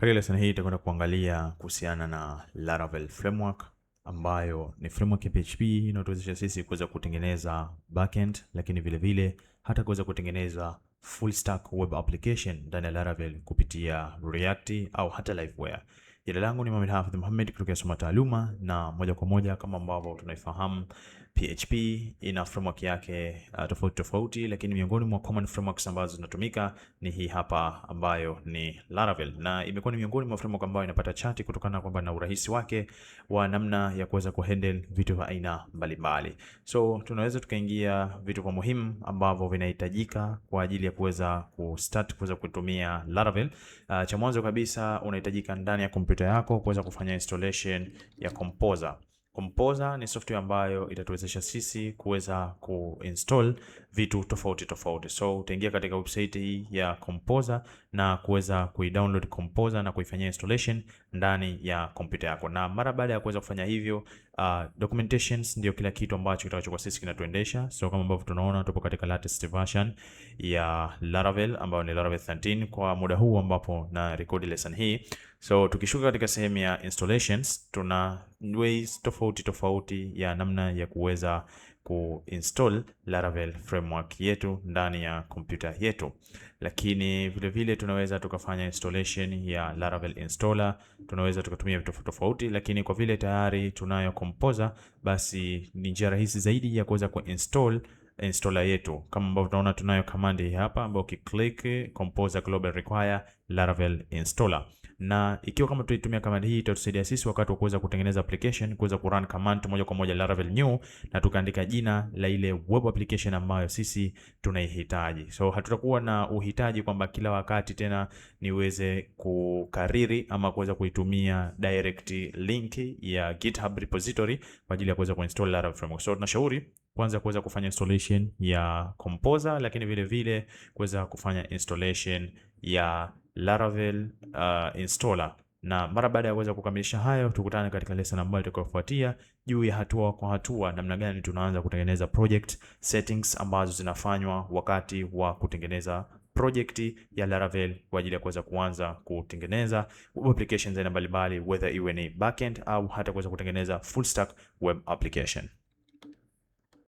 Katika lesson hii tutakwenda kuangalia kuhusiana na Laravel framework ambayo ni framework ya PHP inayotuwezesha sisi kuweza kutengeneza backend, lakini vile vile hata kuweza kutengeneza full stack web application ndani ya Laravel kupitia React au hata Liveware. Jina langu ni Mohamed Hafidh Mohamed kutoka Soma Taaluma, na moja kwa moja kama ambavyo tunaifahamu PHP ina framework yake tofauti tofauti, lakini miongoni mwa common frameworks ambazo zinatumika ni hii hapa ambayo ni Laravel, na imekuwa ni miongoni mwa framework ambayo inapata chati kutokana kwamba na urahisi wake wa namna ya kuweza kuhandle vitu vya aina mbalimbali. So tunaweza tukaingia vitu vya muhimu ambavyo vinahitajika kwa ajili ya kuweza kuweza kutumia Laravel. Cha mwanzo kabisa unahitajika ndani ya kompyuta yako kuweza kufanya installation ya Composer. Composer ni software ambayo itatuwezesha sisi kuweza kuinstall vitu tofauti tofauti. So utaingia katika website hii ya Composer na kuweza kuidownload Composer na kuifanyia installation ndani ya kompyuta yako. Na mara baada ya kuweza kufanya hivyo, documentations ndio kila kitu ambacho kitakachokuwa sisi kinatuendesha. So kama ambavyo tunaona tupo katika latest version ya Laravel ambayo ni Laravel 13 kwa muda huu ambapo na record lesson hii. So tukishuka katika sehemu ya installations, tuna ways tofauti ya namna ya kuweza kuinstall Laravel framework yetu ndani ya kompyuta yetu. Lakini vile vile tunaweza tukafanya installation ya Laravel installer, tunaweza tukatumia vitu tofauti, lakini kwa vile tayari tunayo Composer, basi ni njia rahisi zaidi ya kuweza kuinstall installer yetu. Kama ambavyo tunaona tunayo command hapa ambayo ukiclick Composer global require Laravel installer, na ikiwa kama tutaitumia command hii itatusaidia sisi wakati wa kuweza kutengeneza application kuweza kurun command moja kwa moja Laravel new na tukaandika jina la ile web application ambayo sisi tunaihitaji. So hatutakuwa na uhitaji kwamba kila wakati tena niweze kukariri ama kuweza kuitumia direct link ya GitHub repository kwa ajili ya kuweza kuinstall Laravel framework. So tunashauri kwanza kuweza kufanya installation ya Composer, lakini vile vile kuweza kufanya installation ya Laravel installer, na mara baada ya kuweza kukamilisha hayo tukutane katika lesson ambayo itakayofuatia juu ya hatua kwa hatua namna gani tunaanza kutengeneza project settings ambazo zinafanywa wakati wa kutengeneza project ya Laravel kwa ajili ya kuweza kuanza kutengeneza web applications aina mbalimbali, whether iwe ni backend au hata kuweza kutengeneza full stack web application.